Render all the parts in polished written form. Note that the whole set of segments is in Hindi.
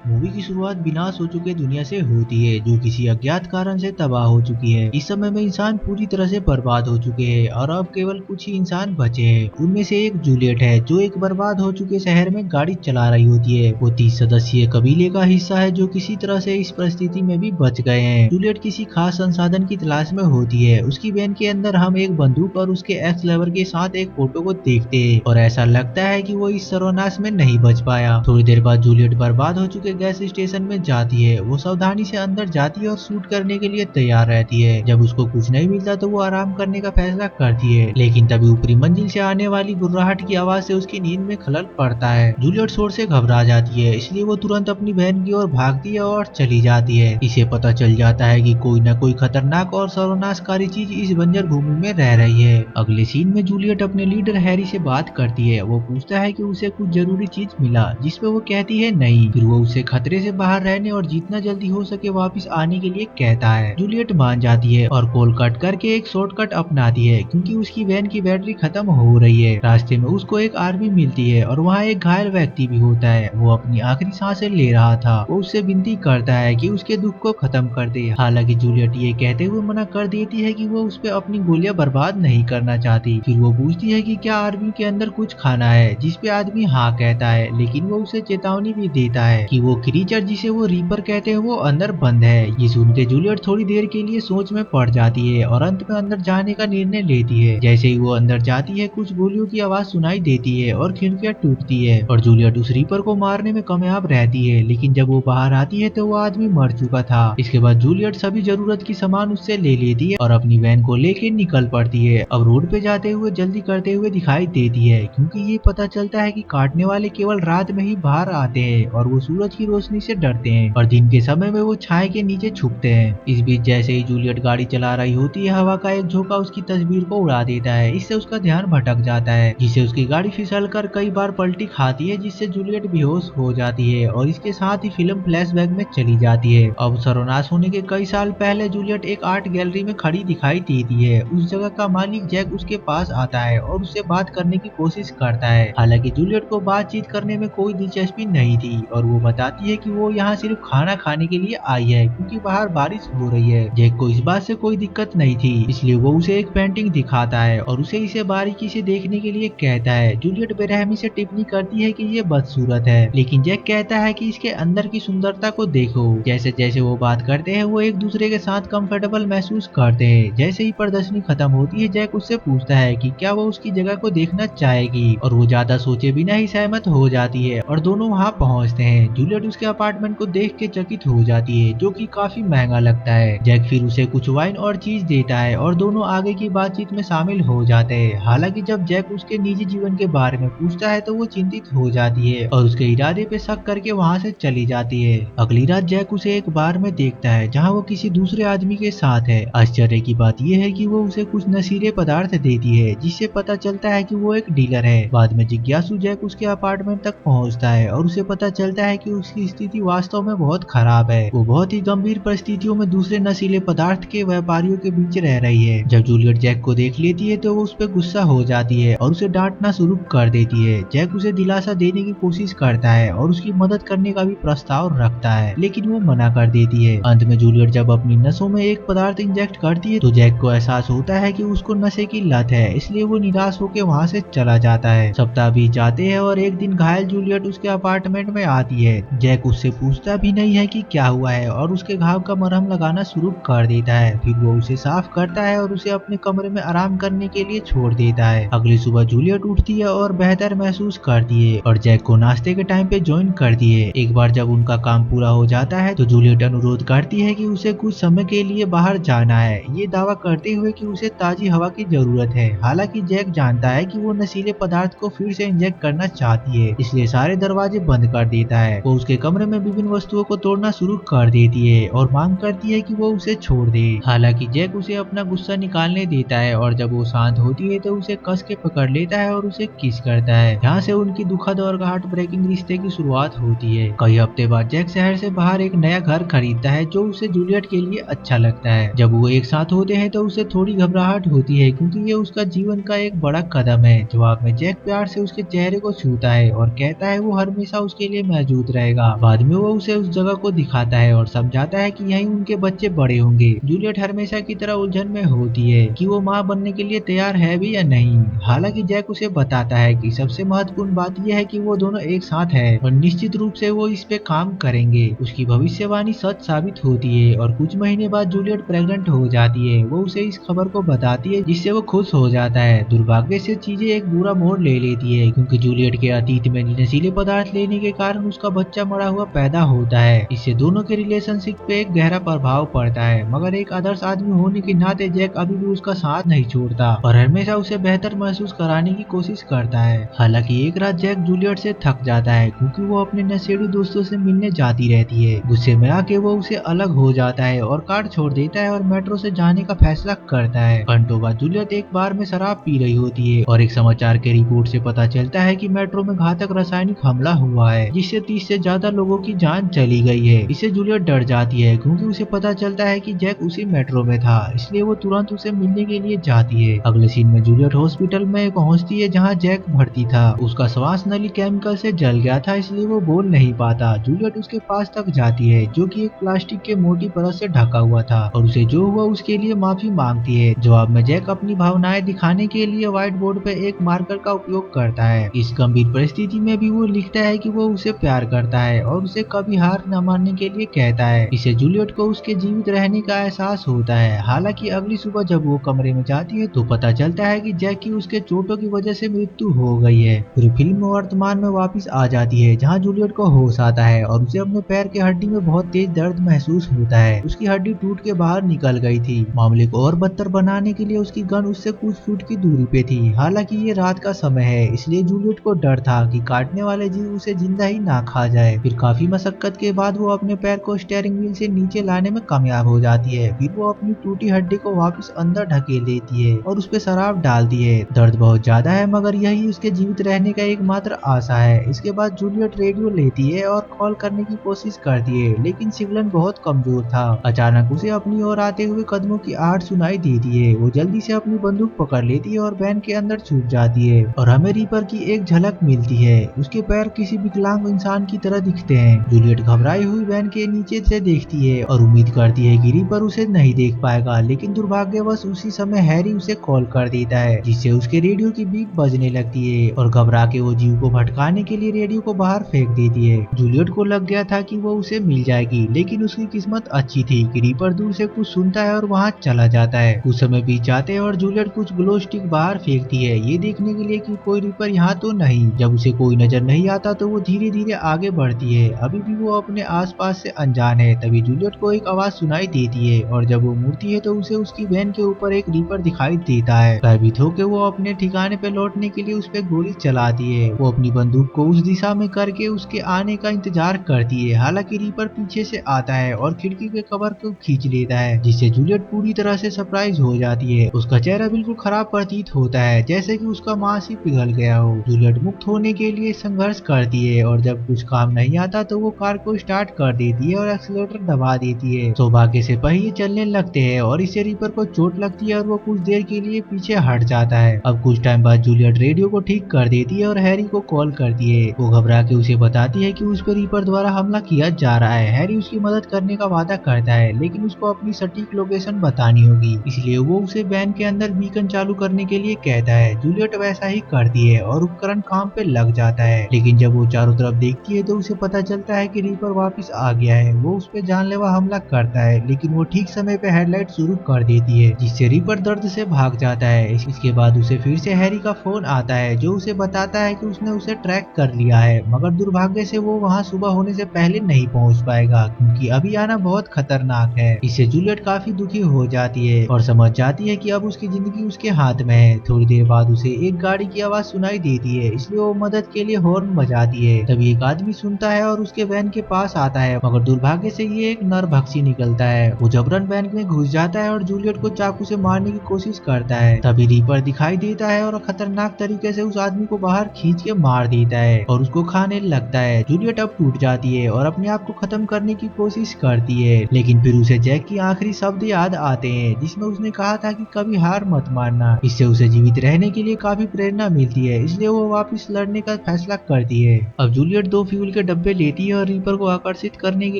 मूवी की शुरुआत बिना सोचो के दुनिया से होती है जो किसी अज्ञात कारण से तबाह हो चुकी है। इस समय में इंसान पूरी तरह से बर्बाद हो चुके हैं और अब केवल कुछ ही इंसान बचे हैं। उनमें से एक जूलियट है जो एक बर्बाद हो चुके शहर में गाड़ी चला रही होती है। वो 30 सदस्यीय कबीले का हिस्सा है जो किसी तरह से इस परिस्थिति में भी बच गए हैं। जूलियट किसी खास संसाधन की तलाश में होती है। उसकी वैन के अंदर हम एक बंदूक और उसके एक्स लवर के साथ एक फोटो को देखते हैं और ऐसा लगता है कि वो इस सर्वनाश में नहीं बच पाया। थोड़ी देर बाद जूलियट बर्बाद हो चुके गैस स्टेशन में जाती है। वो सावधानी से अंदर जाती है और शूट करने के लिए तैयार रहती है। जब उसको कुछ नहीं मिलता तो वो आराम करने का फैसला करती है, लेकिन तभी ऊपरी मंजिल से आने वाली गुर्राहट की आवाज से उसकी नींद में खलल पड़ता है। जूलियट शोर से घबरा जाती है, इसलिए वो तुरंत अपनी बहन की ओर भागती है और चली जाती है। इसे पता चल जाता है कि कोई न कोई खतरनाक और सर्वनाशकारी चीज इस बंजर भूमि में रह रही है। अगले सीन में जूलियट अपने लीडर हैरी से बात करती है। वो पूछता है कि उसे कुछ जरूरी चीज मिला, जिसपे वो कहती है नहीं। फिर वो उसे खतरे से बाहर रहने और जितना जल्दी हो सके वापस आने के लिए कहता है। जूलियट मान जाती है और कॉल कट करके एक शॉर्टकट अपनाती है क्योंकि उसकी वैन की बैटरी खत्म हो रही है। रास्ते में उसको एक आर्मी मिलती है और वहाँ एक घायल व्यक्ति भी होता है। वो अपनी आखिरी सांसें ले रहा था। वो उससे विनती करता है कि उसके दुख को खत्म कर दे। हालांकि जूलियट ये कहते हुए मना कर देती है कि वो उस पे अपनी गोलियां बर्बाद नहीं करना चाहती। फिर वो पूछती है कि क्या आर्मी के अंदर कुछ खाना है, जिसपे आदमी हाँ कहता है, लेकिन वो उसे चेतावनी भी देता है कि वो क्रीचर जिसे वो रीपर कहते हैं वो अंदर बंद है। ये सुन के जूलियट थोड़ी देर के लिए सोच में पड़ जाती है और अंत में अंदर जाने का निर्णय लेती है। जैसे ही वो अंदर जाती है कुछ गोलियों की आवाज सुनाई देती है और खिड़कियां टूटती है और जूलियट उस रीपर को मारने में कामयाब रहती है, लेकिन जब वो बाहर आती है तो वो आदमी मर चुका था। इसके बाद जूलियट सभी जरूरत की सामान उससे ले लेती है और अपनी वैन को लेके निकल पड़ती है। अब रोड पे जाते हुए जल्दी करते हुए दिखाई देती है क्योंकि ये पता चलता है कि काटने वाले केवल रात में ही बाहर आते हैं और वो सूरज की रोशनी से डरते हैं और दिन के समय में वो छाए के नीचे छुपते हैं। इस बीच जैसे ही जूलियट गाड़ी चला रही होती है हवा का एक झोंका उसकी तस्वीर को उड़ा देता है। इससे उसका ध्यान भटक जाता है, जिससे उसकी गाड़ी फिसल कर कई बार पलटी खाती है, जिससे जूलियट बेहोश हो जाती है और इसके साथ ही फिल्म फ्लैशबैक में चली जाती है। अब सर्वनाश होने के कई साल पहले जूलियट एक आर्ट गैलरी में खड़ी दिखाई देती है। उस जगह का मालिक जैक उसके पास आता है और उससे बात करने की कोशिश करता है। हालांकि जूलियट को बातचीत करने में कोई दिलचस्पी नहीं थी और वो बताती है कि वो यहाँ सिर्फ खाना खाने के लिए आई है क्योंकि बाहर बारिश हो रही है। जैक को इस बात से कोई दिक्कत नहीं थी, इसलिए वो उसे एक पेंटिंग दिखाता है और उसे इसे बारीकी से देखने के लिए कहता है। जूलियट बेरहमी से टिप्पणी करती है कि ये बदसूरत है, लेकिन जैक कहता है कि इसके अंदर की सुंदरता को देखो। जैसे जैसे वो बात करते हैं वो एक दूसरे के साथ कंफर्टेबल महसूस करते हैं। जैसे ही प्रदर्शनी खत्म होती है जैक उससे पूछता है कि क्या वो उसकी जगह को देखना चाहेगी और वो ज्यादा सोचे बिना ही सहमत हो जाती है और दोनों वहाँ पहुँचते हैं। जूलियट उसके अपार्टमेंट को देख के चकित हो जाती है जो कि काफी महंगा लगता है। जैक फिर उसे कुछ वाइन और चीज देता है और दोनों आगे की बातचीत में शामिल हो जाते हैं। हालांकि जब जैक उसके निजी जीवन के बारे में पूछता है तो वो चिंतित हो जाती है और उसके इरादे पे शक करके वहाँ से चली जाती है। अगली रात जैक उसे एक बार में देखता है जहाँ वो किसी दूसरे आदमी के साथ है। आश्चर्य की बात यह है कि वो उसे कुछ नशीले पदार्थ देती है, जिससे पता चलता है कि वो एक डीलर है। बाद में जिज्ञासु जैक उसके अपार्टमेंट तक पहुंचता है और उसे पता चलता है कि उसकी स्थिति वास्तव में बहुत खराब है। वो बहुत ही गंभीर परिस्थितियों में दूसरे नशीले पदार्थ के व्यापारियों के बीच रह रही है। जब जूलियट जैक को देख लेती है तो वो उस पर गुस्सा हो जाती है और उसे डांटना शुरू कर देती है। जैक उसे दिलासा देने की कोशिश करता है और उसकी मदद करने का भी प्रस्ताव रखता है, लेकिन वो मना कर देती है। अंत में जूलियट जब अपनी नसों में एक पदार्थ इंजेक्ट करती है तो जैक को एहसास होता है कि उसको नशे की लत है, इसलिए वो निराश होकर वहाँ से चला जाता है। सप्ताह बीत जाते हैं और एक दिन घायल जूलियट उसके अपार्टमेंट में आती है। जैक उससे पूछता भी नहीं है कि क्या हुआ है और उसके घाव का मरहम लगाना शुरू कर देता है। फिर वो उसे साफ करता है और उसे अपने कमरे में आराम करने के लिए छोड़ देता है। अगली सुबह जूलियट उठती है और बेहतर महसूस करती है और जैक को नाश्ते के टाइम पे ज्वाइन करती है। एक बार जब उनका काम पूरा हो जाता है तो जूलियट अनुरोध करती है कि उसे कुछ समय के लिए बाहर जाना है, ये दावा करते हुए कि उसे ताजी हवा की जरूरत है। हालांकि जैक जानता है कि वो नशीले पदार्थ को फिर से इंजेक्ट करना चाहती है, इसलिए सारे दरवाजे बंद कर देता है। वो उसके कमरे में विभिन्न वस्तुओं को तोड़ना शुरू कर देती है और मांग करती है कि वो उसे छोड़ दे। हालांकि जैक उसे अपना गुस्सा निकालने देता है और जब वो शांत होती है तो उसे कस के पकड़ लेता है और उसे किस करता है। यहाँ से उनकी दुखद और हार्ट ब्रेकिंग रिश्ते की शुरुआत होती है। कई हफ्ते बाद जैक शहर से बाहर एक नया घर खरीदता है जो उसे जूलियट के लिए अच्छा लगता है। जब वो एक साथ होते हैं तो उसे थोड़ी घबराहट होती है क्योंकि ये उसका जीवन का एक बड़ा कदम है। जवाब में जैक प्यार से उसके चेहरे को छूता है और कहता है वो हमेशा उसके लिए मौजूद रहेगा। जाएगा। बाद में वो उसे उस जगह को दिखाता है और समझाता है कि यहीं उनके बच्चे बड़े होंगे। जूलियट हमेशा की तरह उलझन में होती है कि वो माँ बनने के लिए तैयार है भी या नहीं। हालांकि जैक उसे बताता है कि सबसे महत्वपूर्ण बात यह है कि वो दोनों एक साथ है और निश्चित रूप से वो इस पे काम करेंगे। उसकी भविष्यवाणी सच साबित होती है और कुछ महीने बाद जूलियट प्रेग्नेंट हो जाती है। वो उसे इस खबर को बताती है जिससे वो खुश हो जाता है। दुर्भाग्य से चीजें एक बुरा मोड़ ले लेती है क्योंकि जूलियट के अतीत में नशीले पदार्थ लेने के कारण उसका बच्चा मरा हुआ पैदा होता है। इससे दोनों के रिलेशनशिप पे एक गहरा प्रभाव पड़ता है, मगर एक आदर्श आदमी होने के नाते जैक अभी भी उसका साथ नहीं छोड़ता और हमेशा उसे बेहतर महसूस कराने की कोशिश करता है। हालांकि एक रात जैक जूलियट से थक जाता है क्योंकि वो अपने नशेड़ी दोस्तों से मिलने जाती रहती है। गुस्से में आके वो उसे अलग हो जाता है और कार छोड़ देता है और मेट्रो से जाने का फैसला करता है। घंटों बाद जूलियट एक बार में शराब पी रही होती है और एक समाचार के रिपोर्ट से पता चलता है कि मेट्रो में घातक रासायनिक हमला हुआ है जिससे 30 से ज्यादा लोगों की जान चली गई है। इससे जूलियट डर जाती है क्योंकि उसे पता चलता है कि जैक उसी मेट्रो में था, इसलिए वो तुरंत उसे मिलने के लिए जाती है। अगले सीन में जूलियट हॉस्पिटल में पहुंचती है जहां जैक भर्ती था। उसका श्वास नली केमिकल से जल गया था, इसलिए वो बोल नहीं पाता। जूलियट उसके पास तक जाती है जो कि एक प्लास्टिक के मोटी परत से ढका हुआ था और उसे जो हुआ उसके लिए माफी मांगती है। जवाब में जैक अपनी भावनाएं दिखाने के लिए व्हाइट बोर्ड पे एक मार्कर का उपयोग करता है। इस गंभीर परिस्थिति में भी वो लिखता है कि वो उसे प्यार करता है और उसे कभी हार न मानने के लिए कहता है। इससे जूलियट को उसके जीवित रहने का एहसास होता है। हालांकि अगली सुबह जब वो कमरे में जाती है तो पता चलता है कि जैक की उसके चोटों की वजह से मृत्यु हो गई है। फिर फिल्म वर्तमान में वापस आ जाती है जहाँ जूलियट को होश आता है और उसे अपने पैर के हड्डी में बहुत तेज दर्द महसूस होता है। उसकी हड्डी टूट के बाहर निकल गई थी। मामले को और बदतर बनाने के लिए उसकी गन उससे कुछ फुट की दूरी पे थी। हालांकि ये रात का समय है, इसलिए जूलियट को डर था कि काटने वाले जीव उसे जिंदा ही ना खा जाए। फिर काफी मशक्कत के बाद वो अपने पैर को स्टीयरिंग व्हील से नीचे लाने में कामयाब हो जाती है। फिर वो अपनी टूटी हड्डी को वापस अंदर ढकेल देती है और उस पे शराब डालती है। दर्द बहुत ज्यादा है मगर यही उसके जीवित रहने का एकमात्र आशा है। इसके बाद जूलियट रेडियो लेती है और कॉल करने की कोशिश करती है, लेकिन सिग्नल बहुत कमजोर था। अचानक उसे अपनी ओर आते हुए कदमों की आहट सुनाई देती है। वो जल्दी से अपनी बंदूक पकड़ लेती है और वैन के अंदर छुप जाती है और हमें रीपर की एक झलक मिलती है। उसके पैर किसी विकलांग इंसान की तरह दिखते हैं। जूलियट घबराई हुई वैन के नीचे से देखती है और उम्मीद करती है कि रीपर उसे नहीं देख पाएगा, लेकिन दुर्भाग्यवश उसी समय हैरी उसे कॉल कर देता है जिससे उसके रेडियो की बीप बजने लगती है और घबरा के वो जीव को भटकाने के लिए रेडियो को बाहर फेंक देती है। जूलियट को लग गया था कि वो उसे मिल जाएगी, लेकिन उसकी किस्मत अच्छी थी कि रीपर दूर से कुछ सुनता है और वहाँ चला जाता है। कुछ समय बीत जाते हैं और जूलियट कुछ ग्लो स्टिक बाहर फेंकती है, ये देखने के लिए कि कोई रीपर यहाँ तो नहीं। जब उसे कोई नजर नहीं आता तो वो धीरे धीरे आगे बढ़ती है। अभी भी वो अपने आसपास से अनजान है। तभी जूलियट को एक आवाज सुनाई देती है और जब वो मुड़ती है तो उसे उसकी वैन के ऊपर एक रीपर दिखाई देता है। भयभीत होकर वो अपने ठिकाने पे लौटने के लिए उस पे गोली चलाती है। वो अपनी बंदूक को उस दिशा में करके उसके आने का इंतजार करती है। हालांकि रीपर पीछे से आता है और खिड़की के कवर को खींच लेता है, जिससे जूलियट पूरी तरह से सरप्राइज हो जाती है। उसका चेहरा बिल्कुल खराब प्रतीत होता है, जैसे कि उसका मांस ही पिघल गया हो। जूलियट मुक्त होने के लिए संघर्ष करती है और जब कुछ काम नहीं आता तो वो कार को स्टार्ट कर देती है और एक्सीलरेटर दबा देती है। सौभाग्य से पहिए चलने लगते हैं और इससे रीपर को चोट लगती है और वो कुछ देर के लिए पीछे हट जाता है। अब कुछ टाइम बाद जूलियट रेडियो को ठीक कर देती है और हैरी को कॉल करती है। वो घबरा के उसे बताती है कि उस पर रीपर द्वारा हमला किया जा रहा है। हैरी उसकी मदद करने का वादा करता है, लेकिन उसको अपनी सटीक लोकेशन बतानी होगी, इसलिए वो उसे वैन के अंदर बीकन चालू करने के लिए कहता है। जूलियट वैसा ही करती है और उपकरण काम पे लग जाता है, लेकिन जब वो चारों तरफ देखती है तो उसे पता चलता है कि रीपर वापस आ गया है। वो उस पे जानलेवा हमला करता है, लेकिन वो ठीक समय पे हेडलाइट शुरू कर देती है, जिससे रीपर दर्द से भाग जाता है। इसके बाद उसे फिर से हैरी का फोन आता है जो उसे बताता है कि उसने उसे ट्रैक कर लिया है, मगर दुर्भाग्य से वो वहाँ सुबह होने से पहले नहीं पहुँच पाएगा क्योंकि अभी आना बहुत खतरनाक है। इससे जूलियट काफी दुखी हो जाती है और समझ जाती है कि अब उसकी जिंदगी उसके हाथ में है। थोड़ी देर बाद उसे एक गाड़ी की आवाज सुनाई देती है, इसलिए वो मदद के लिए हॉर्न बजाती है। तभी एक आदमी सुनता है और उसके वैन के पास आता है, मगर दुर्भाग्य से ये एक नरभक्षी निकलता है। वो जबरन वैन में घुस जाता है और जूलियट को चाकू से मारने की कोशिश करता है। तभी रीपर दिखाई देता है और खतरनाक तरीके से उस आदमी को बाहर खींच के मार देता है और उसको खाने लगता है। जूलियट अब टूट जाती है और अपने आप को खत्म करने की कोशिश करती है, लेकिन फिर उसे जैक की आखिरी शब्द याद आते हैं जिसमें उसने कहा था कि कभी हार मत मानना। इससे उसे जीवित रहने के लिए काफी प्रेरणा मिलती है, इसलिए वो वापस लड़ने का फैसला करती है। अब जूलियट दो फ्यूल के के डब्बे लेती है और रीपर को आकर्षित करने के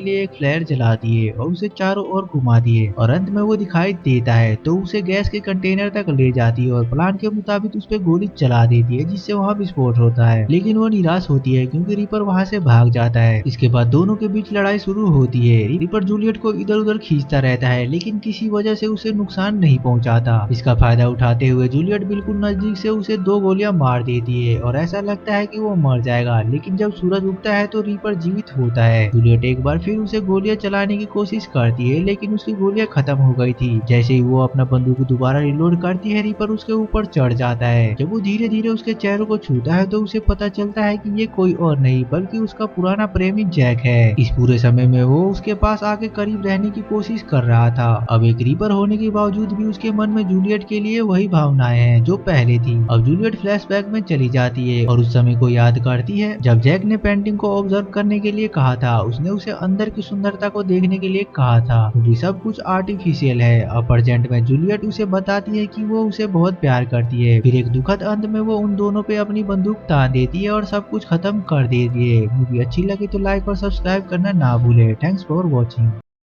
लिए एक फ्लेयर जलाती है और उसे चारों ओर घुमाती है और अंत में वो दिखाई देता है तो उसे गैस के कंटेनर तक ले जाती है और प्लान के मुताबिक उस पर गोली चला देती है जिससे वहाँ विस्फोट होता है। लेकिन वो निराश होती है क्योंकि रीपर वहाँ से भाग जाता है। इसके बाद दोनों के बीच लड़ाई शुरू होती है। रीपर जूलियट को इधर उधर खींचता रहता है लेकिन किसी वजह से उसे नुकसान नहीं पहुंचाता। इसका फायदा उठाते हुए जूलियट बिल्कुल नजदीक से उसे 2 गोलियां मार देती है और ऐसा लगता है कि वो मर जाएगा, लेकिन जब सूरज उगता है तो रीपर जीवित होता है। जूलियट एक बार फिर उसे गोलियां चलाने की कोशिश करती है लेकिन उसकी गोलियां खत्म हो गई थी। जैसे ही वो अपना बंदूक दोबारा रिलोड करती है रीपर उसके ऊपर चढ़ जाता है। जब वो धीरे धीरे उसके चेहरे को छूता है तो उसे पता चलता है कि ये कोई और नहीं बल्कि उसका पुराना प्रेमी जैक है। इस पूरे समय में वो उसके पास आके करीब रहने की कोशिश कर रहा था। अब एक रीपर होने के बावजूद भी उसके मन में जूलियट के लिए वही भावनाएं हैं जो पहले थी। अब जूलियट फ्लैशबैक में चली जाती है और उस समय को याद करती है जब जैक ने पेंटिंग को ऑब्जर्व करने के लिए कहा था। उसने उसे अंदर की सुंदरता को देखने के लिए कहा था क्योंकि सब कुछ आर्टिफिशियल है। अब प्रेजेंट में जूलियट उसे बताती है कि वो उसे बहुत प्यार करती है। फिर एक दुखद अंत में वो उन दोनों पे अपनी बंदूक तान देती है और सब कुछ खत्म कर देती है। मूवी अच्छी लगी तो लाइक और सब्सक्राइब करना ना भूले। Thanks for watching.